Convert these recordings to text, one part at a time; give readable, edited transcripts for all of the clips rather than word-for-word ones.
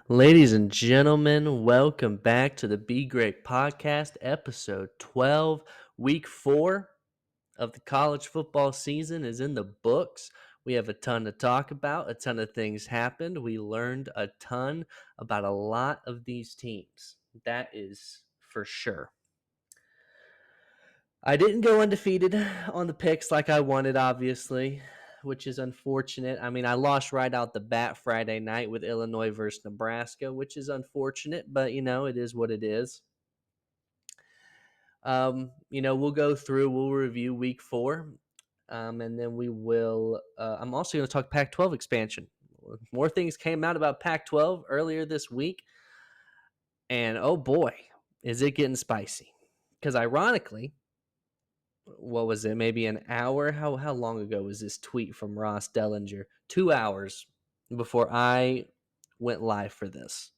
Ladies and gentlemen, welcome back to the Be Great podcast, episode 12. Week 4 of the college football season is in the books. We have a ton to talk about. A ton of things happened. We learned a ton about a lot of these teams. That is for sure. I didn't go undefeated on the picks like I wanted, obviously, which is unfortunate. I mean, I lost right out the bat Friday night with Illinois versus Nebraska, which is unfortunate, but it is what it is. We'll go through, we'll review week 4, and then we will. I'm also going to talk Pac 12 expansion. More things came out about Pac 12 earlier this week, and oh boy, is it getting spicy. Because ironically, what was it? Maybe an hour? How long ago was this tweet from Ross Dellinger? 2 hours before I went live for this.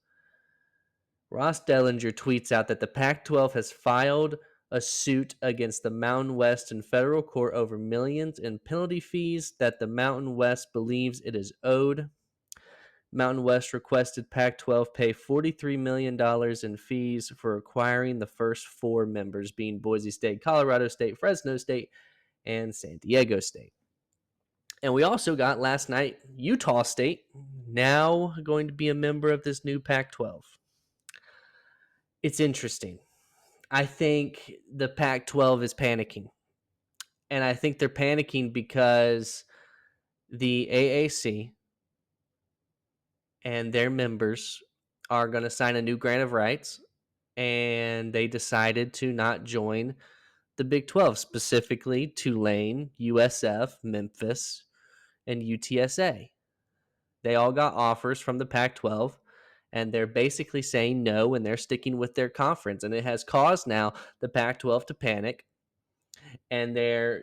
Ross Dellinger tweets out that the Pac-12 has filed a suit against the Mountain West in federal court over millions in penalty fees that the Mountain West believes it is owed. Mountain West requested Pac-12 pay $43 million in fees for acquiring the first 4 members, being Boise State, Colorado State, Fresno State, and San Diego State. And we also got last night Utah State, now going to be a member of this new Pac-12. It's interesting. I think the Pac-12 is panicking. And I think they're panicking because the AAC and their members are going to sign a new grant of rights, and they decided to not join the Big 12, specifically Tulane, USF, Memphis, and UTSA. They all got offers from the Pac-12, and they're basically saying no, and they're sticking with their conference. And it has caused now the Pac-12 to panic, and they're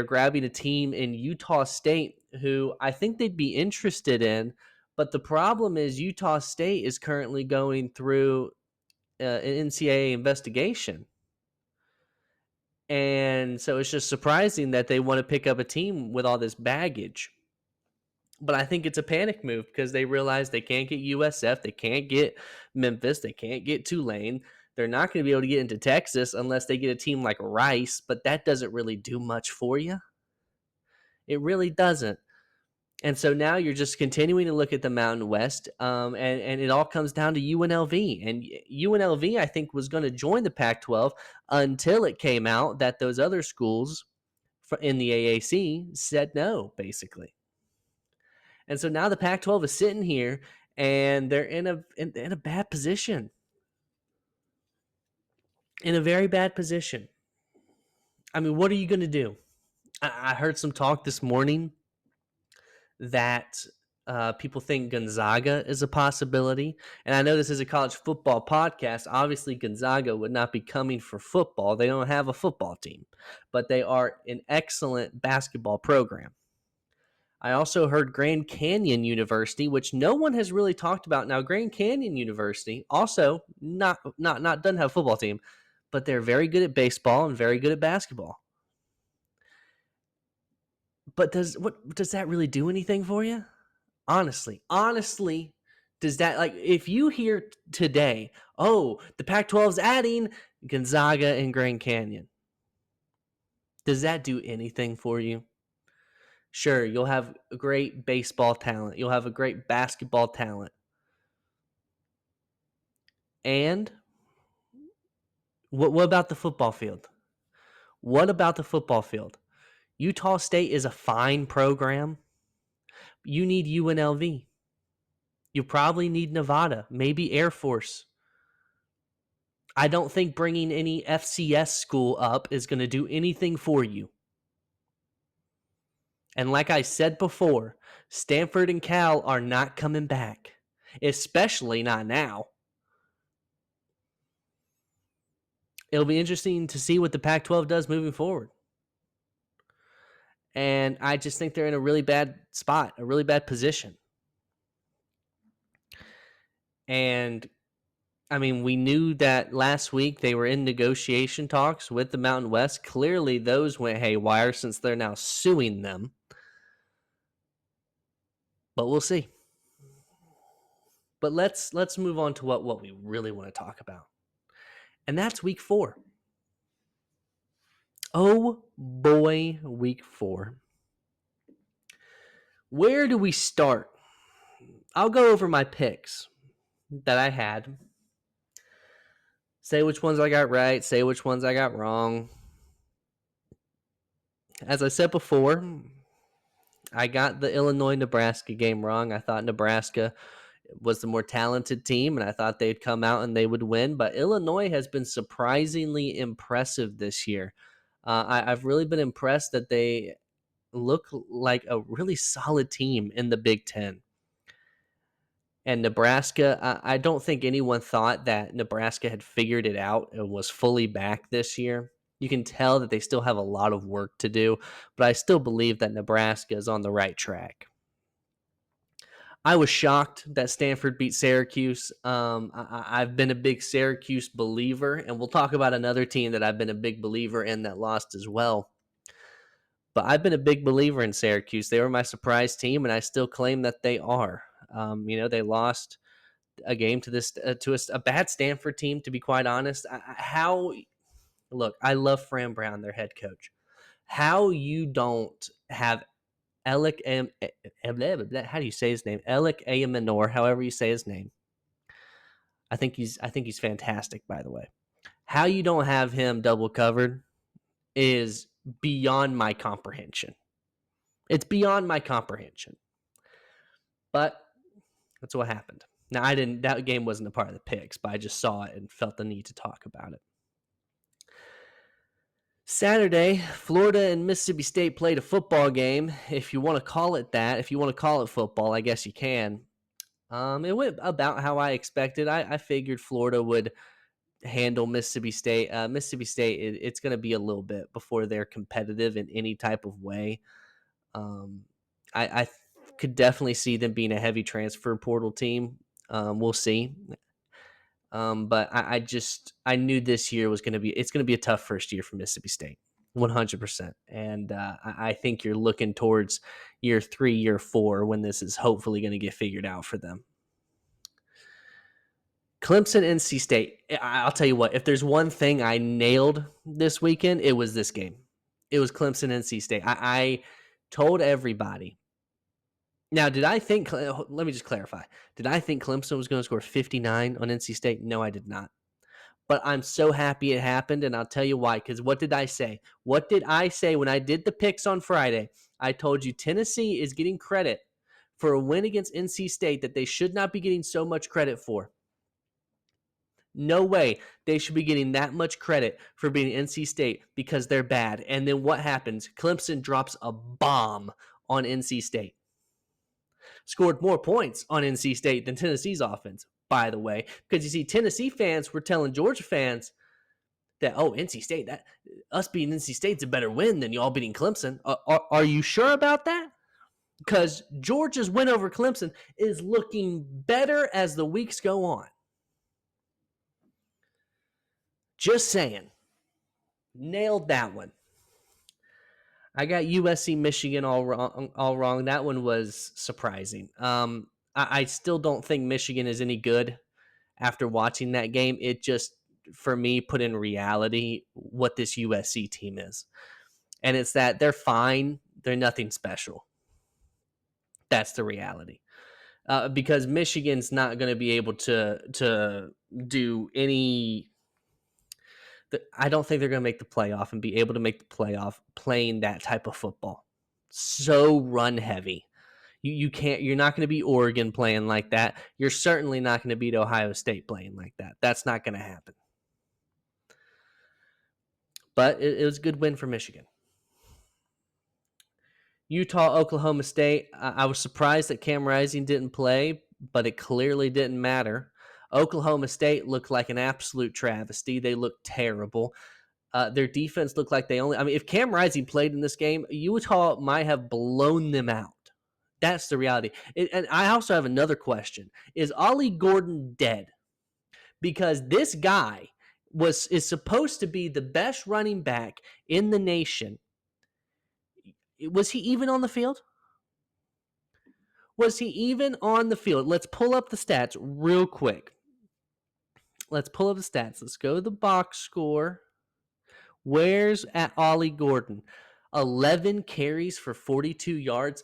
grabbing a team in Utah State who I think they'd be interested in. But the problem is Utah State is currently going through an NCAA investigation. And so it's just surprising that they want to pick up a team with all this baggage. But I think it's a panic move because they realize they can't get USF, they can't get Memphis, they can't get Tulane. They're not going to be able to get into Texas unless they get a team like Rice, but that doesn't really do much for you. It really doesn't. And so now you're just continuing to look at the Mountain West, and it all comes down to UNLV. And UNLV, I think, was going to join the Pac-12 until it came out that those other schools in the AAC said no, basically. And so now the Pac-12 is sitting here, and they're in a bad position, in a very bad position. I mean, what are you going to do? I heard some talk this morning that people think Gonzaga is a possibility. And I know this is a college football podcast. Obviously, Gonzaga would not be coming for football. They don't have a football team, but they are an excellent basketball program. I also heard Grand Canyon University, which no one has really talked about. Now, Grand Canyon University also not doesn't have a football team, but they're very good at baseball and very good at basketball. But does that really do anything for you? Honestly, does that, like, if you hear today, oh, the Pac-12 is adding Gonzaga and Grand Canyon, does that do anything for you? Sure, you'll have a great baseball talent. You'll have a great basketball talent. And what about the football field? What about the football field? Utah State is a fine program. You need UNLV. You probably need Nevada, maybe Air Force. I don't think bringing any FCS school up is going to do anything for you. And like I said before, Stanford and Cal are not coming back, especially not now. It'll be interesting to see what the Pac-12 does moving forward. And I just think they're in a really bad spot, a really bad position. And I mean, we knew that last week they were in negotiation talks with the Mountain West. Clearly, those went haywire since they're now suing them. But we'll see. But let's move on to what we really want to talk about. And that's week 4. Oh boy, week 4. Where do we start? I'll go over my picks that I had. Say which ones I got right, say which ones I got wrong. As I said before, I got the Illinois-Nebraska game wrong. I thought Nebraska was the more talented team, and I thought they'd come out and they would win. But Illinois has been surprisingly impressive this year. I've really been impressed that they look like a really solid team in the Big Ten. And Nebraska, I don't think anyone thought that Nebraska had figured it out and was fully back this year. You can tell that they still have a lot of work to do, but I still believe that Nebraska is on the right track. I was shocked that Stanford beat Syracuse. I've been a big Syracuse believer, and we'll talk about another team that I've been a big believer in that lost as well. But I've been a big believer in Syracuse. They were my surprise team, and I still claim that they are. They lost a game to a bad Stanford team. To be quite honest, look, I love Fran Brown, their head coach. How you don't have Alec how do you say his name? Alec Ayamanor, however you say his name. I think he's fantastic, by the way. How you don't have him double covered is beyond my comprehension. It's beyond my comprehension. But that's what happened. Now that game wasn't a part of the picks, but I just saw it and felt the need to talk about it. Saturday, Florida and Mississippi State played a football game. If you want to call it that, if you want to call it football, I guess you can. It went about how I expected. I figured Florida would handle Mississippi State. Mississippi State, it's going to be a little bit before they're competitive in any type of way. I could definitely see them being a heavy transfer portal team. We'll see. But I knew this year it's going to be a tough first year for Mississippi State, 100%. And I think you're looking towards year 3, year 4 when this is hopefully going to get figured out for them. Clemson, NC State. I'll tell you what, if there's one thing I nailed this weekend, it was this game. It was Clemson, NC State. I told everybody. Now, let me just clarify. Did I think Clemson was going to score 59 on NC State? No, I did not. But I'm so happy it happened, and I'll tell you why. Because what did I say? What did I say when I did the picks on Friday? I told you Tennessee is getting credit for a win against NC State that they should not be getting so much credit for. No way they should be getting that much credit for being NC State because they're bad. And then what happens? Clemson drops a bomb on NC State. Scored more points on NC State than Tennessee's offense, by the way. Because you see, Tennessee fans were telling Georgia fans that, NC State, us beating NC State's a better win than y'all beating Clemson. Are you sure about that? Because Georgia's win over Clemson is looking better as the weeks go on. Just saying. Nailed that one. I got USC Michigan all wrong. That one was surprising. I still don't think Michigan is any good after watching that game. It just, for me, put in reality what this USC team is. And it's that they're fine. They're nothing special. That's the reality. Because Michigan's not going to be able to do any... I don't think they're going to make the playoff and be able to make the playoff playing that type of football. So run heavy. You can't. You're not going to beat Oregon playing like that. You're certainly not going to beat Ohio State playing like that. That's not going to happen. But it was a good win for Michigan. Utah, Oklahoma State. I was surprised that Cam Rising didn't play, but it clearly didn't matter. Oklahoma State looked like an absolute travesty. They looked terrible. Their defense looked like if Cam Rising played in this game, Utah might have blown them out. That's the reality. And I also have another question. Is Ollie Gordon dead? Because this guy is supposed to be the best running back in the nation. Was he even on the field? Was he even on the field? Let's pull up the stats real quick. Let's pull up the stats. Let's go to the box score. Where's at Ollie Gordon? 11 carries for 42 yards.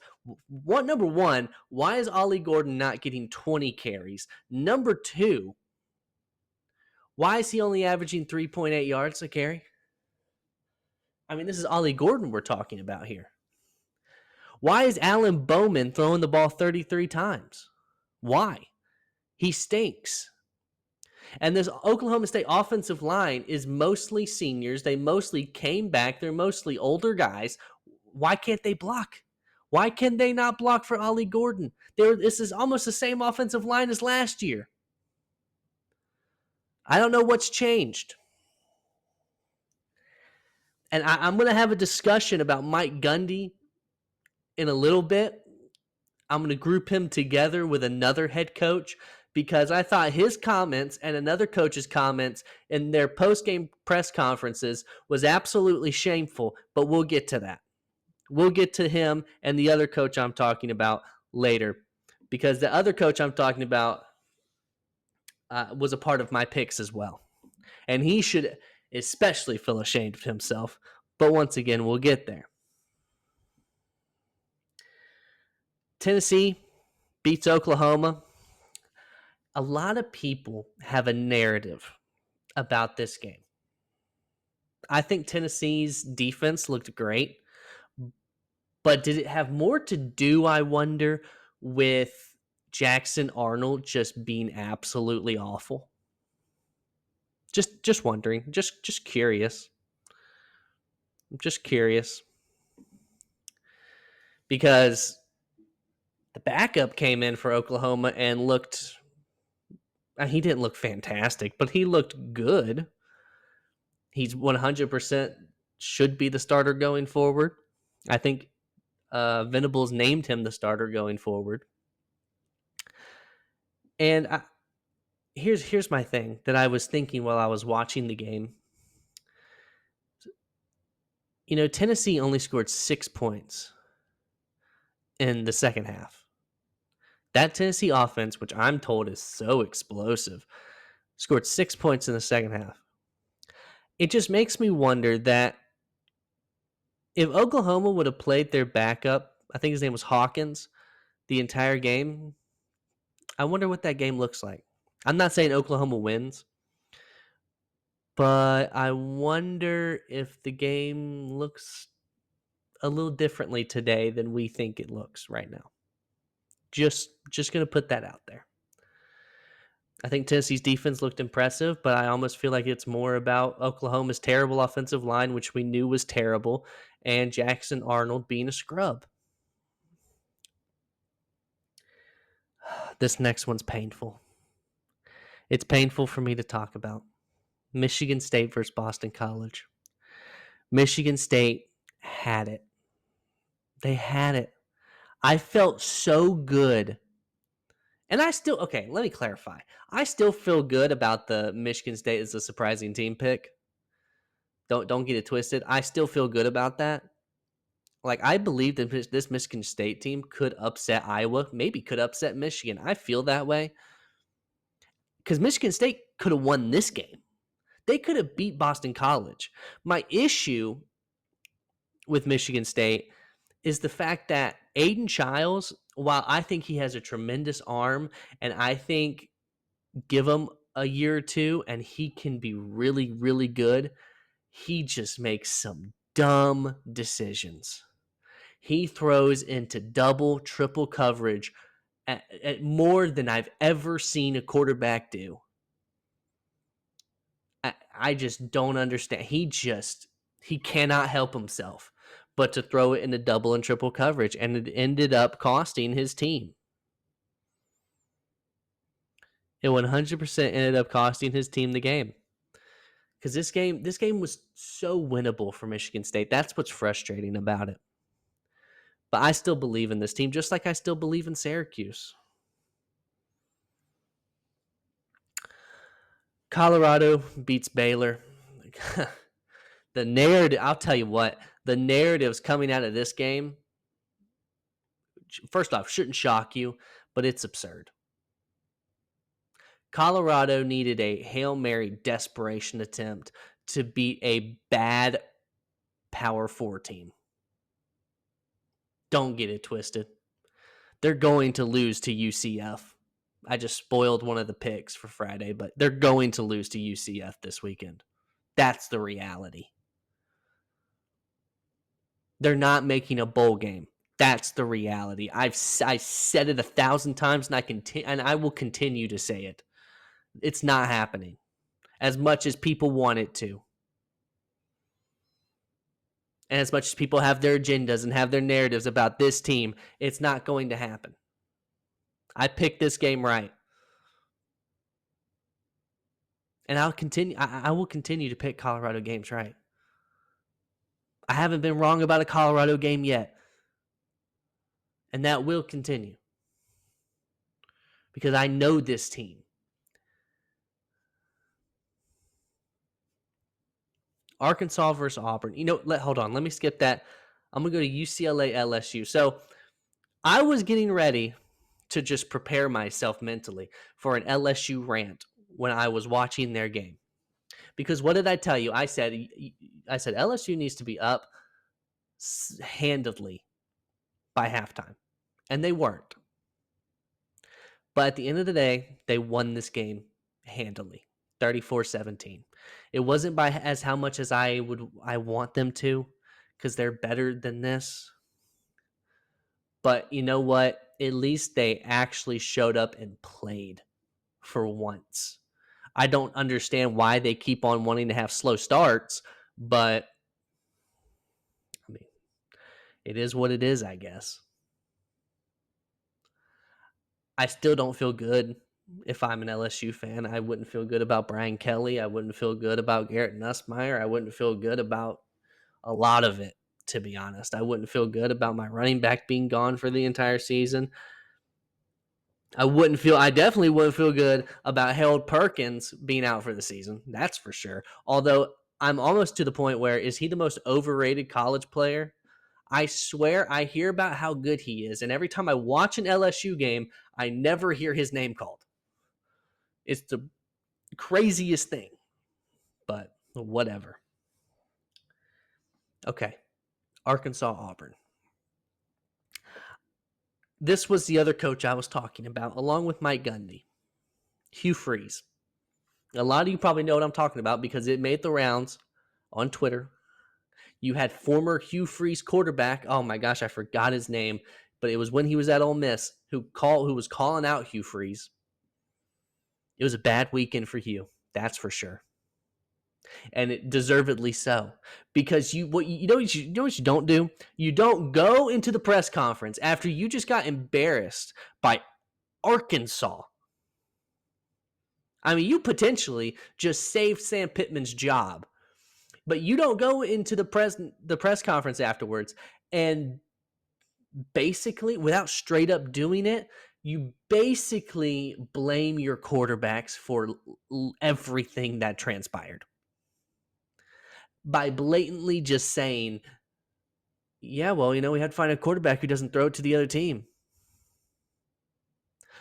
Number one, why is Ollie Gordon not getting 20 carries? Number two, why is he only averaging 3.8 yards a carry? I mean, this is Ollie Gordon we're talking about here. Why is Alan Bowman throwing the ball 33 times? Why? He stinks. And this Oklahoma State offensive line is mostly seniors. They mostly came back. They're mostly older guys. Why can't they block? Why can they not block for Ollie Gordon? This is almost the same offensive line as last year. I don't know what's changed. And I'm going to have a discussion about Mike Gundy in a little bit. I'm going to group him together with another head coach because I thought his comments and another coach's comments in their post-game press conferences was absolutely shameful, but we'll get to that. We'll get to him and the other coach I'm talking about later because the other coach I'm talking about was a part of my picks as well. And he should especially feel ashamed of himself. But once again, we'll get there. Tennessee beats Oklahoma. A lot of people have a narrative about this game. I think Tennessee's defense looked great. But did it have more to do, I wonder, with Jackson Arnold just being absolutely awful? Just wondering. Just curious. I'm just curious. Because the backup came in for Oklahoma and looked... he didn't look fantastic, but he looked good. He's 100% should be the starter going forward. I think Venables named him the starter going forward. And here's my thing that I was thinking while I was watching the game. You know, Tennessee only scored 6 points in the second half. That Tennessee offense, which I'm told is so explosive, scored 6 points in the second half. It just makes me wonder that if Oklahoma would have played their backup, I think his name was Hawkins, the entire game, I wonder what that game looks like. I'm not saying Oklahoma wins, but I wonder if the game looks a little differently today than we think it looks right now. Just going to put that out there. I think Tennessee's defense looked impressive, but I almost feel like it's more about Oklahoma's terrible offensive line, which we knew was terrible, and Jackson Arnold being a scrub. This next one's painful. It's painful for me to talk about. Michigan State versus Boston College. Michigan State had it. They had it. I felt so good. And okay, let me clarify. I still feel good about the Michigan State as a surprising team pick. Don't get it twisted. I still feel good about that. Like, I believe that this Michigan State team could upset Iowa, maybe could upset Michigan. I feel that way. Because Michigan State could have won this game. They could have beat Boston College. My issue with Michigan State is the fact that Aiden Childs, while I think he has a tremendous arm, and I think give him a year or two and he can be really, really good, he just makes some dumb decisions. He throws into double, triple coverage at more than I've ever seen a quarterback do. I just don't understand. He cannot help himself but to throw it into double and triple coverage, and it ended up costing his team. It 100% ended up costing his team the game. Because this game was so winnable for Michigan State. That's what's frustrating about it. But I still believe in this team, just like I still believe in Syracuse. Colorado beats Baylor. The narrative, I'll tell you what, the narratives coming out of this game first off, shouldn't shock you, but it's absurd. Colorado needed a Hail Mary desperation attempt to beat a bad Power 4 team. Don't get it twisted. They're going to lose to UCF. I just spoiled one of the picks for Friday, but they're going to lose to UCF this weekend. That's the reality. They're not making a bowl game. That's the reality. I said it 1,000 times, and I will continue to say it. It's not happening as much as people want it to. And as much as people have their agendas and have their narratives about this team, it's not going to happen. I picked this game right. And I'll continue. I will continue to pick Colorado games right. I haven't been wrong about a Colorado game yet. And that will continue. Because I know this team. Arkansas versus Auburn. Hold on. Let me skip that. I'm going to go to UCLA LSU. So I was getting ready to just prepare myself mentally for an LSU rant when I was watching their game. Because what did I tell you? I said LSU needs to be up handedly by halftime. And they weren't. But at the end of the day, they won this game handily. 34-17. It wasn't by as how much as I want them to, because they're better than this. But you know what? At least they actually showed up and played for once. I don't understand why they keep on wanting to have slow starts, but I mean, it is what it is, I guess. I still don't feel good. If I'm an LSU fan, I wouldn't feel good about Brian Kelly. I wouldn't feel good about Garrett Nussmeier. I wouldn't feel good about a lot of it, to be honest. I wouldn't feel good about my running back being gone for the entire season. I definitely wouldn't feel good about Harold Perkins being out for the season. That's for sure. Although I'm almost to the point where, is he the most overrated college player? I swear I hear about how good he is, and every time I watch an LSU game, I never hear his name called. It's the craziest thing, but whatever. Okay, Arkansas Auburn. This was the other coach I was talking about, along with Mike Gundy. Hugh Freeze. A lot of you probably know what I'm talking about because it made the rounds on Twitter. You had former Hugh Freeze quarterback. Oh my gosh, I forgot his name, but it was when he was at Ole Miss who was calling out Hugh Freeze. It was a bad weekend for Hugh, that's for sure, and it deservedly so. Because you know what you don't do? You don't go into the press conference after you just got embarrassed by Arkansas. I mean, you potentially just saved Sam Pittman's job. But you don't go into the press conference afterwards and basically, without straight up doing it, you basically blame your quarterbacks for everything that transpired. By blatantly just saying, yeah, well, we had to find a quarterback who doesn't throw it to the other team.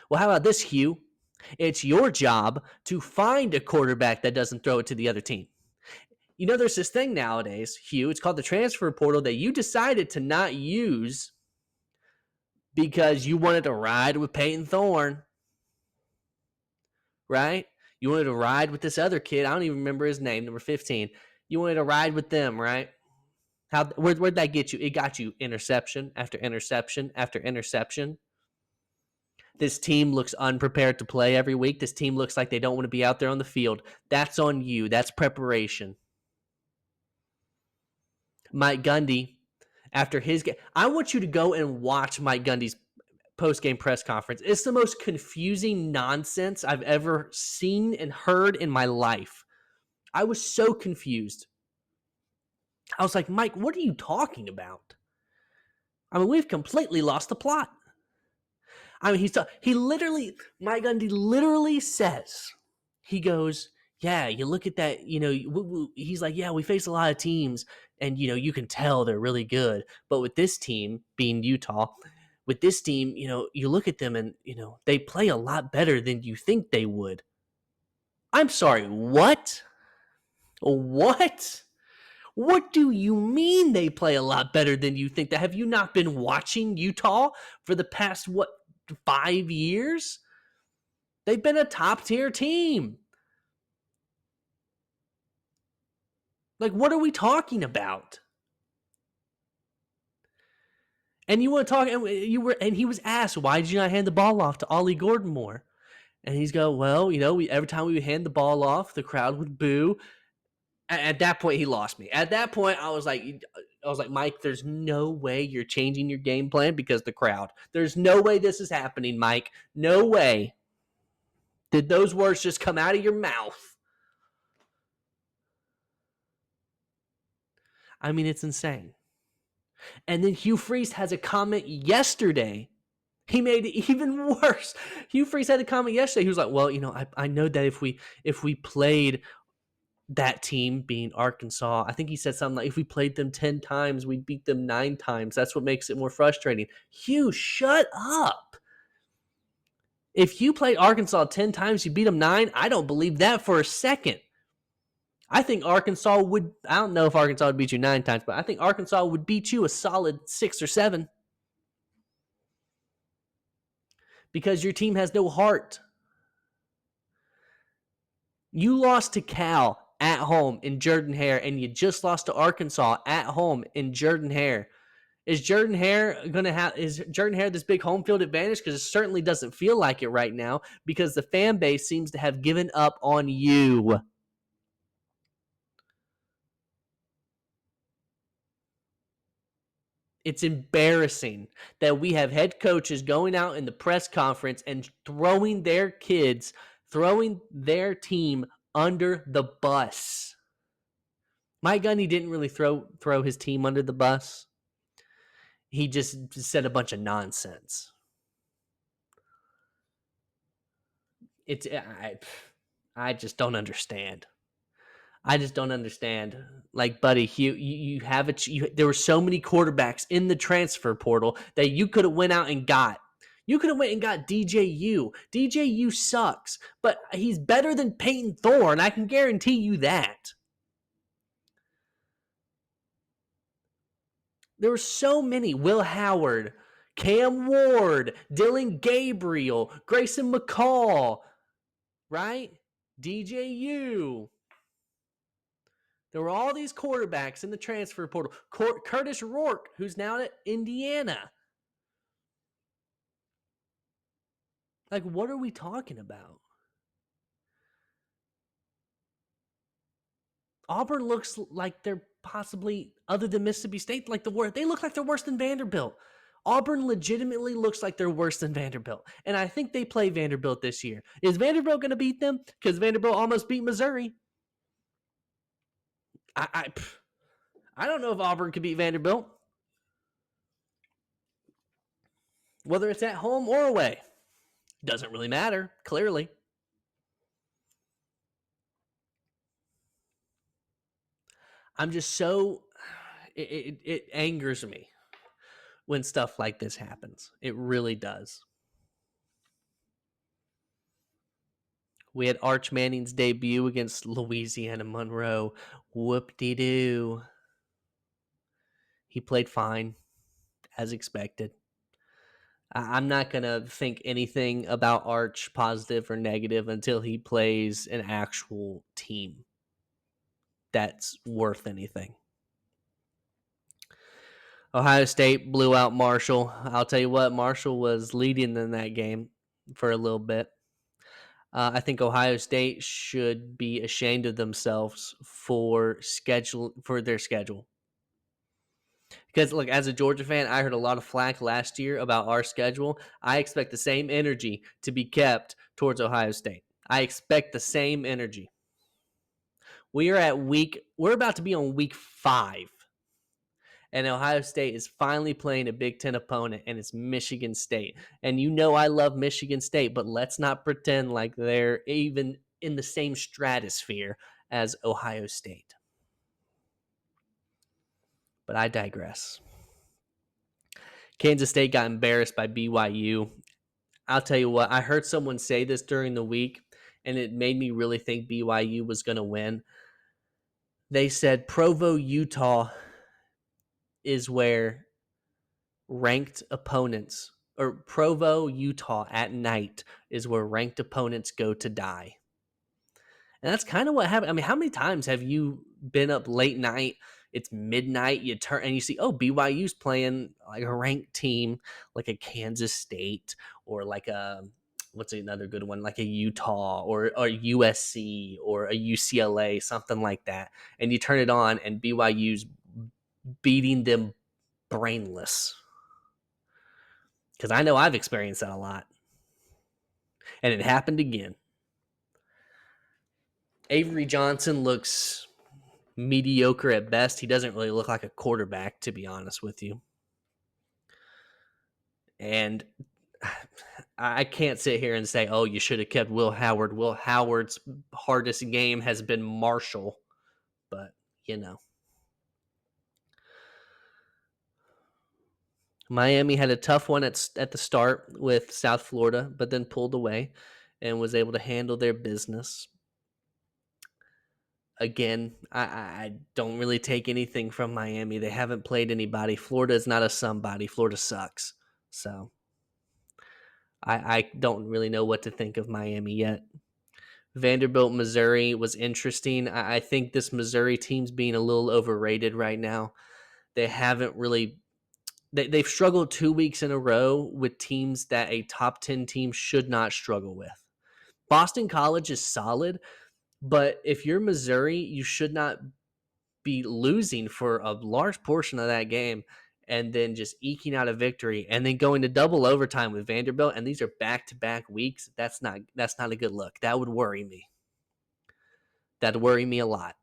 Well, how about this, Hugh? It's your job to find a quarterback that doesn't throw it to the other team. There's this thing nowadays, Hugh, it's called the transfer portal that you decided to not use because you wanted to ride with Peyton Thorne, right? You wanted to ride with this other kid. I don't even remember his name, number 15. You wanted to ride with them, right? Where'd that get you? It got you interception after interception after interception. This team looks unprepared to play every week. This team looks like they don't want to be out there on the field. That's on you. That's preparation. Mike Gundy, after his game, I want you to go and watch Mike Gundy's post-game press conference. It's the most confusing nonsense I've ever seen and heard in my life. I was so confused. I was like, Mike, what are you talking about? I mean, we've completely lost the plot. I mean, Mike Gundy literally says, he goes, yeah, you look at that, he's like, yeah, we face a lot of teams and, you can tell they're really good. But with this team being Utah, with this team, you look at them and, they play a lot better than you think they would. I'm sorry, what? What? What do you mean they play a lot better than you think? That have you not been watching Utah for the past 5 years? They've been a top tier team. Like, what are we talking about? And you want to talk, and he was asked, why did you not hand the ball off to Ollie Gordon more? And he's go, well, every time we would hand the ball off, the crowd would boo. At that point, he lost me. At that point, I was like, Mike, there's no way you're changing your game plan because the crowd. There's no way this is happening, Mike. No way. Did those words just come out of your mouth? I mean, it's insane. And then Hugh Freeze has a comment yesterday. He made it even worse. Hugh Freeze had a comment yesterday. He was like, well, I know that if we played that team, being Arkansas, I think he said something like, if we played them 10 times, we'd beat them 9 times. That's what makes it more frustrating. Hugh, shut up. If you played Arkansas 10 times, you beat them 9, I don't believe that for a second. I think Arkansas would, I don't know if Arkansas would beat you 9 times, but I think Arkansas would beat you a solid 6 or 7. Because your team has no heart. You lost to Cal at home in Jordan-Hare, and you just lost to Arkansas at home in Jordan-Hare. Is Jordan-Hare this big home field advantage? Because it certainly doesn't feel like it right now, because the fan base seems to have given up on you. It's embarrassing that we have head coaches going out in the press conference and throwing their team under the bus. Mike Gundy didn't really throw his team under the bus. He just said a bunch of nonsense. I just don't understand. I just don't understand. Like, buddy, you have it. There were so many quarterbacks in the transfer portal that you could have went out and got. You could have went and got DJU. DJU sucks, but he's better than Peyton Thorne. I can guarantee you that. There were so many. Will Howard, Cam Ward, Dylan Gabriel, Grayson McCall, right? DJU. There were all these quarterbacks in the transfer portal. Curtis Rourke, who's now at Indiana. Like, what are we talking about? Auburn looks like they're possibly, other than Mississippi State, like the worst. They look like they're worse than Vanderbilt. Auburn legitimately looks like they're worse than Vanderbilt. And I think they play Vanderbilt this year. Is Vanderbilt going to beat them? Because Vanderbilt almost beat Missouri. I don't know if Auburn could beat Vanderbilt. Whether it's at home or away. Doesn't really matter, clearly. I'm just so... It angers me when stuff like this happens. It really does. We had Arch Manning's debut against Louisiana Monroe. Whoop-de-doo. He played fine, as expected. I'm not going to think anything about Arch, positive or negative, until he plays an actual team that's worth anything. Ohio State blew out Marshall. I'll tell you what, Marshall was leading in that game for a little bit. I think Ohio State should be ashamed of themselves for their schedule. Because, look, as a Georgia fan, I heard a lot of flack last year about our schedule. I expect the same energy to be kept towards Ohio State. I expect the same energy. We're about to be on week 5. And Ohio State is finally playing a Big Ten opponent, and it's Michigan State. And I love Michigan State, but let's not pretend like they're even in the same stratosphere as Ohio State. But I digress. Kansas State got embarrassed by BYU. I'll tell you what, I heard someone say this during the week, and it made me really think BYU was going to win. They said Provo, Utah is where ranked opponents, or Provo, Utah at night is where ranked opponents go to die. And that's kind of what happened. I mean, how many times have you been up late night? It's midnight. You turn and you see, oh, BYU's playing like a ranked team, like a Kansas State or like a what's another good one, like a Utah or USC or a UCLA, something like that. And you turn it on, and BYU's beating them brainless. Because I know I've experienced that a lot, and it happened again. Avery Johnson looks mediocre at best. He doesn't really look like a quarterback, to be honest with you. And I can't sit here and say, oh, you should have kept Will Howard. Will Howard's hardest game has been Marshall, but you know. Miami had a tough one at the start with South Florida, but then pulled away and was able to handle their business. Again, I don't really take anything from Miami. They haven't played anybody. Florida is not a somebody. Florida sucks. So I don't really know what to think of Miami yet. Vanderbilt, Missouri was interesting. I think this Missouri team's being a little overrated right now. They haven't really they've struggled 2 weeks in a row with teams that a top 10 team should not struggle with. Boston College is solid, but if you're Missouri, you should not be losing for a large portion of that game and then just eking out a victory and then going to double overtime with Vanderbilt, and these are back-to-back weeks. That's not a good look. That would worry me. That'd worry me a lot.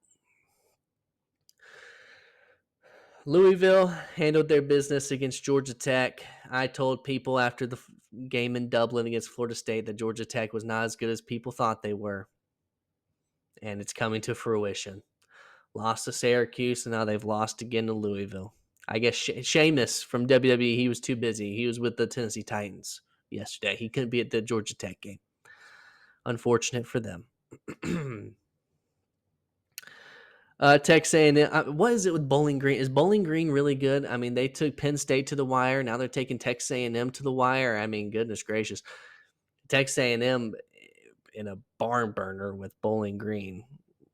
Louisville handled their business against Georgia Tech. I told people after the game in Dublin against Florida State that Georgia Tech was not as good as people thought they were, and it's coming to fruition. Lost to Syracuse, and now they've lost again to Louisville. I guess Sheamus from WWE, he was too busy. He was with the Tennessee Titans yesterday. He couldn't be at the Georgia Tech game. Unfortunate for them. Texas A&M. What is it with Bowling Green? Is Bowling Green really good? I mean, they took Penn State to the wire. Now they're taking Texas A&M to the wire. I mean, goodness gracious. Texas A&M in a barn burner with Bowling Green,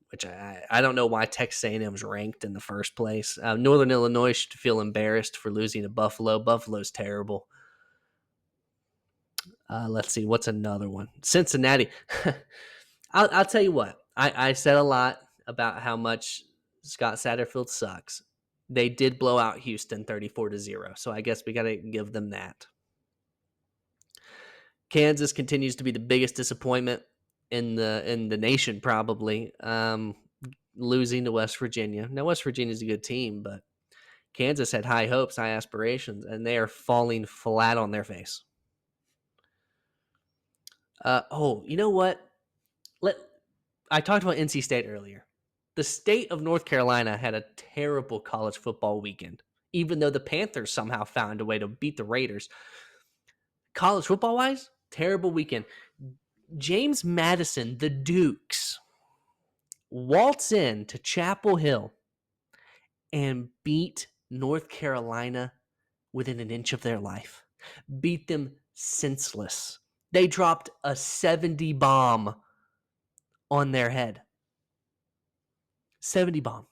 which I don't know why Texas A&M is ranked in the first place. Northern Illinois should feel embarrassed for losing to Buffalo. Buffalo's terrible. Let's see. What's another one? Cincinnati. I'll tell you what. I said a lot about how much Scott Satterfield sucks. They did blow out Houston 34-0, so I guess we got to give them that. Kansas continues to be the biggest disappointment in the nation, probably. Losing to West Virginia. Now, West Virginia's a good team, but Kansas had high hopes, high aspirations, and they are falling flat on their face. You know what? I talked about NC State earlier. The state of North Carolina had a terrible college football weekend, even though the Panthers somehow found a way to beat the Raiders. College football-wise, terrible weekend. James Madison, the Dukes, waltz in to Chapel Hill and beat North Carolina within an inch of their life. Beat them senseless. They dropped a 70 bomb on their head. 70 bomb.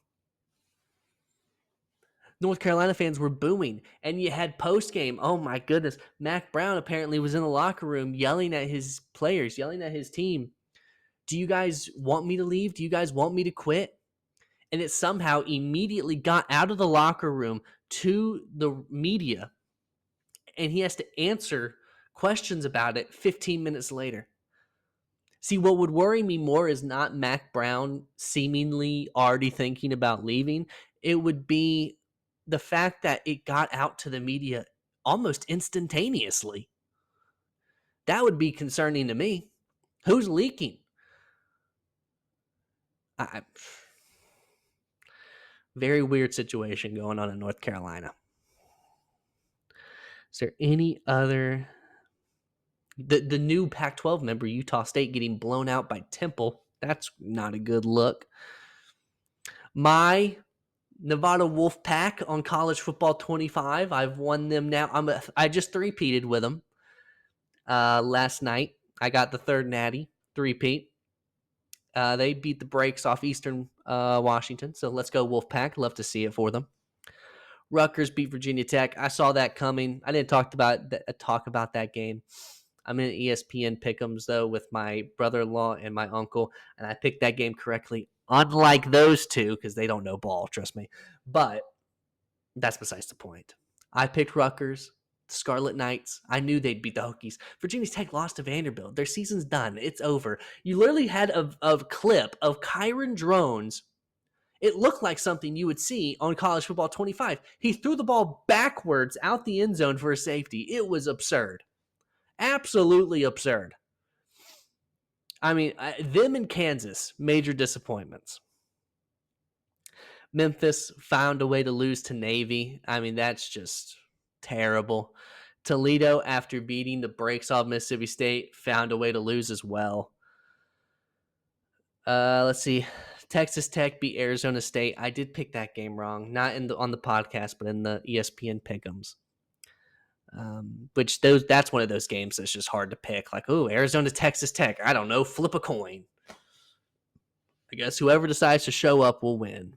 North Carolina fans were booing, and you had post-game. Oh, my goodness. Mac Brown apparently was in the locker room yelling at his players, yelling at his team. Do you guys want me to leave? Do you guys want me to quit? And it somehow immediately got out of the locker room to the media, and he has to answer questions about it 15 minutes later. See, what would worry me more is not Mac Brown seemingly already thinking about leaving. It would be the fact that it got out to the media almost instantaneously. That would be concerning to me. Who's leaking? Very weird situation going on in North Carolina. Is there any other? The new Pac-12 member, Utah State, getting blown out by Temple. That's not a good look. My Nevada Wolfpack on College Football 25. I've won them now. I just three-peated with them last night. I got the third natty three-peat. They beat the brakes off Eastern Washington. So let's go Wolfpack. Love to see it for them. Rutgers beat Virginia Tech. I saw that coming. I didn't talk about that game. I'm in ESPN Pick'ems though with my brother-in-law and my uncle, and I picked that game correctly. Unlike those two, because they don't know ball, trust me. But that's besides the point. I picked Rutgers, Scarlet Knights. I knew they'd beat the Hokies. Virginia Tech lost to Vanderbilt. Their season's done. It's over. You literally had a clip of Kyron Drones. It looked like something you would see on College Football 25. He threw the ball backwards out the end zone for a safety. It was absurd. Absolutely absurd. I mean, them in Kansas, major disappointments. Memphis found a way to lose to Navy. I mean, that's just terrible. Toledo, after beating the brakes off Mississippi State, found a way to lose as well. Let's see. Texas Tech beat Arizona State. I did pick that game wrong, not on the podcast, but in the ESPN Pick'ems. That's one of those games that's just hard to pick. Like, oh, Arizona, Texas Tech. I don't know. Flip a coin. I guess whoever decides to show up will win.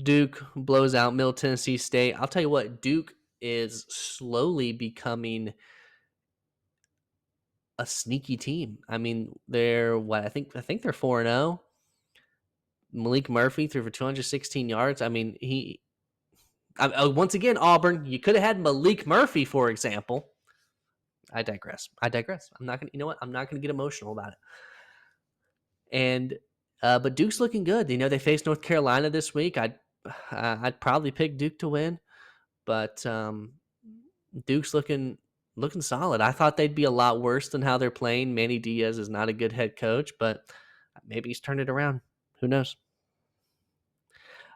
Duke blows out Middle Tennessee State. I'll tell you what, Duke is slowly becoming a sneaky team. I mean, they're what I think they're 4-0. Malik Murphy threw for 216 yards. I mean, once again, Auburn, you could have had Malik Murphy, for example. I digress. I'm not gonna. You know what? I'm not gonna get emotional about it. And but Duke's looking good. You know, they face North Carolina this week. I'd probably pick Duke to win, but Duke's looking solid. I thought they'd be a lot worse than how they're playing. Manny Diaz is not a good head coach, but maybe he's turned it around. Who knows?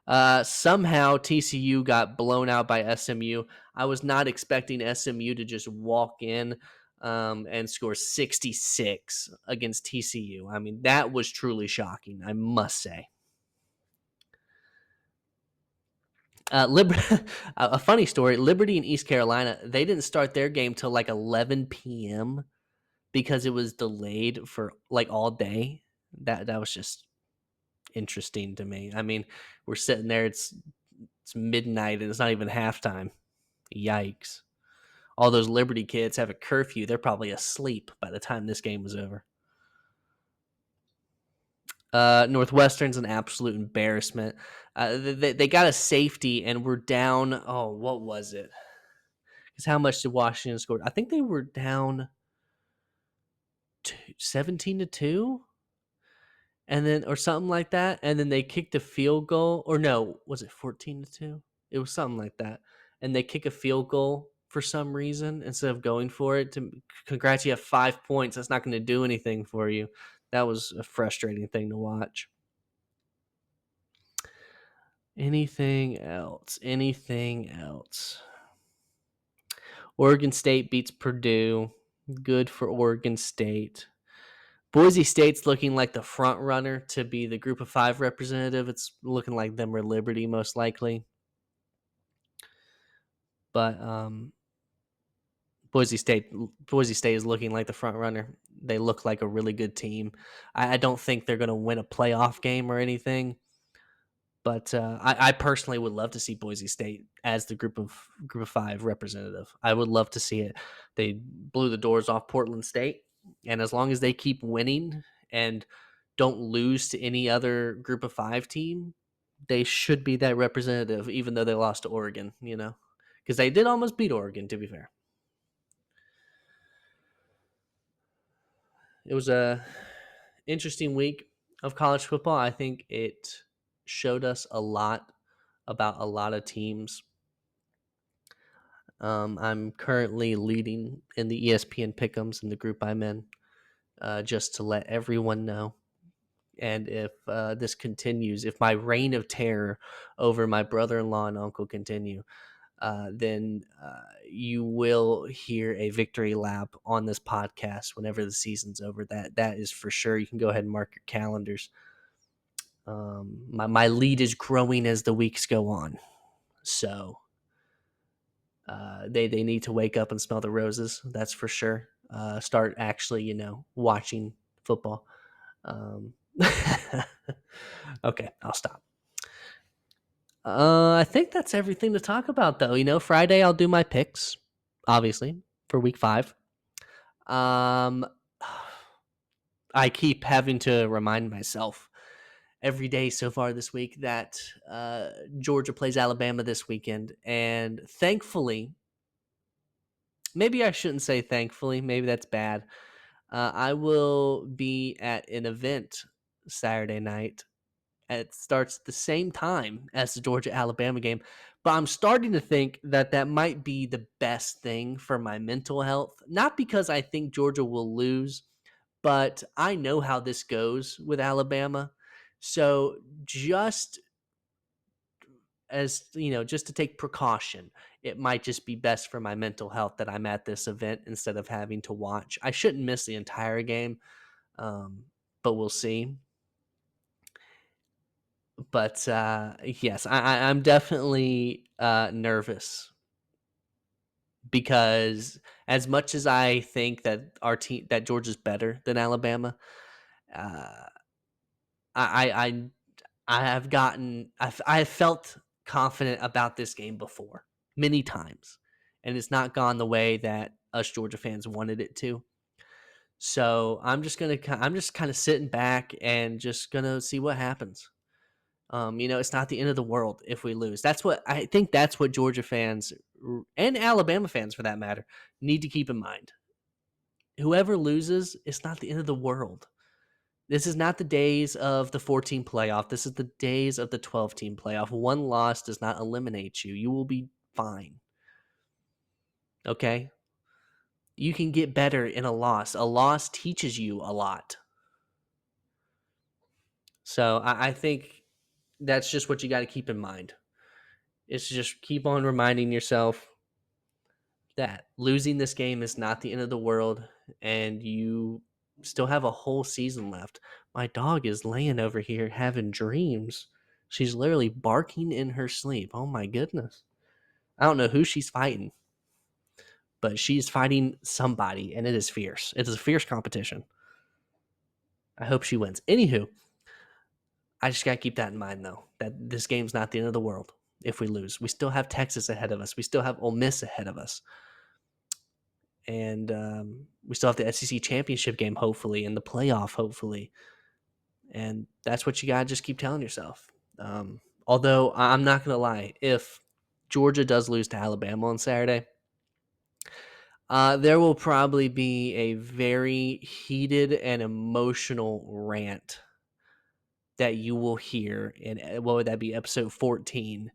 Somehow TCU got blown out by SMU. I was not expecting SMU to just walk in and score 66 against TCU. I mean, that was truly shocking, I must say. A funny story, Liberty and East Carolina, they didn't start their game till like 11 p.m. because it was delayed for like all day. That was just interesting to me. I mean, we're sitting there, it's midnight and it's not even halftime. Yikes. All those Liberty kids have a curfew. They're probably asleep by the time this game was over. Northwestern's an absolute embarrassment. They got a safety and we're down. Oh, what was it? Because how much did Washington score? I think they were down 17-2, and then or something like that. And then they kicked a field goal, or no, was it 14-2? It was something like that. And they kick a field goal for some reason instead of going for it. Congrats, you have 5 points. That's not going to do anything for you. That was a frustrating thing to watch. Anything else? Oregon State beats Purdue. Good for Oregon State. Boise State's looking like the front runner to be the Group of 5 representative. It's looking like them or Liberty most likely. But Boise State is looking like the front runner. They look like a really good team. I don't think they're going to win a playoff game or anything. But I personally would love to see Boise State as the Group of 5 representative. I would love to see it. They blew the doors off Portland State, and as long as they keep winning and don't lose to any other Group of 5 team, they should be that representative, even though they lost to Oregon. You know, because they did almost beat Oregon. To be fair, it was a interesting week of college football. I think it showed us a lot about a lot of teams. I'm currently leading in the ESPN Pick'ems in the group I'm in, just to let everyone know. And if this continues, if my reign of terror over my brother-in-law and uncle continue, then you will hear a victory lap on this podcast whenever the season's over. That is for sure. You can go ahead and mark your calendars. My lead is growing as the weeks go on, so they need to wake up and smell the roses. That's for sure. Start actually, watching football. Okay, I'll stop. I think that's everything to talk about, though. Friday I'll do my picks, obviously, for week 5. Um, I keep having to remind myself every day so far this week that Georgia plays Alabama this weekend, and thankfully, maybe I shouldn't say thankfully, maybe that's bad. I will be at an event Saturday night. It starts at the same time as the Georgia Alabama game. But I'm starting to think that that might be the best thing for my mental health. Not because I think Georgia will lose, but I know how this goes with Alabama. So just just to take precaution, it might just be best for my mental health that I'm at this event instead of having to watch. I shouldn't miss the entire game, but we'll see. But yes, I'm definitely nervous because as much as I think that our team, that Georgia's better than Alabama, uh, I I I I have I have felt confident about this game before many times, and it's not gone the way that us Georgia fans wanted it to. So I'm just kind of sitting back and just gonna see what happens. It's not the end of the world if we lose. That's what Georgia fans and Alabama fans, for that matter, need to keep in mind. Whoever loses, it's not the end of the world. This is not the days of the 14 playoff. This is the days of the 12-team playoff. One loss does not eliminate you. You will be fine. Okay? You can get better in a loss. A loss teaches you a lot. So I think that's just what you got to keep in mind. It's just keep on reminding yourself that losing this game is not the end of the world, and you still have a whole season left. My dog is laying over here having dreams. She's literally barking in her sleep. Oh my goodness. I don't know who she's fighting, but she's fighting somebody, and it is fierce. It is a fierce competition. I hope she wins. Anywho, I just got to keep that in mind, though, that this game's not the end of the world if we lose. We still have Texas ahead of us, we still have Ole Miss ahead of us. And we still have the SEC championship game, hopefully, and the playoff, hopefully. And that's what you got to just keep telling yourself. Although I'm not going to lie, if Georgia does lose to Alabama on Saturday, there will probably be a very heated and emotional rant that you will hear in, what would that be, episode 14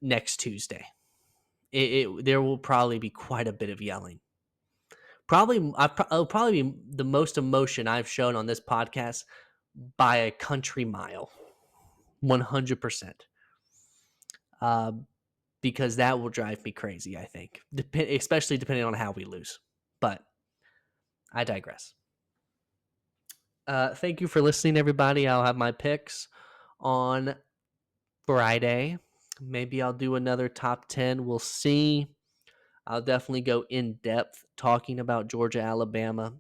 next Tuesday. There will probably be quite a bit of yelling. It'll probably be the most emotion I've shown on this podcast by a country mile, 100%. Because that will drive me crazy, I think, especially depending on how we lose. But I digress. Thank you for listening, everybody. I'll have my picks on Friday. Maybe I'll do another top 10. We'll see. I'll definitely go in depth talking about Georgia, Alabama,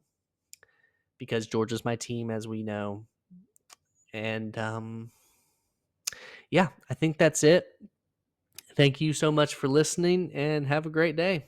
because Georgia's my team, as we know. And yeah, I think that's it. Thank you so much for listening, and have a great day.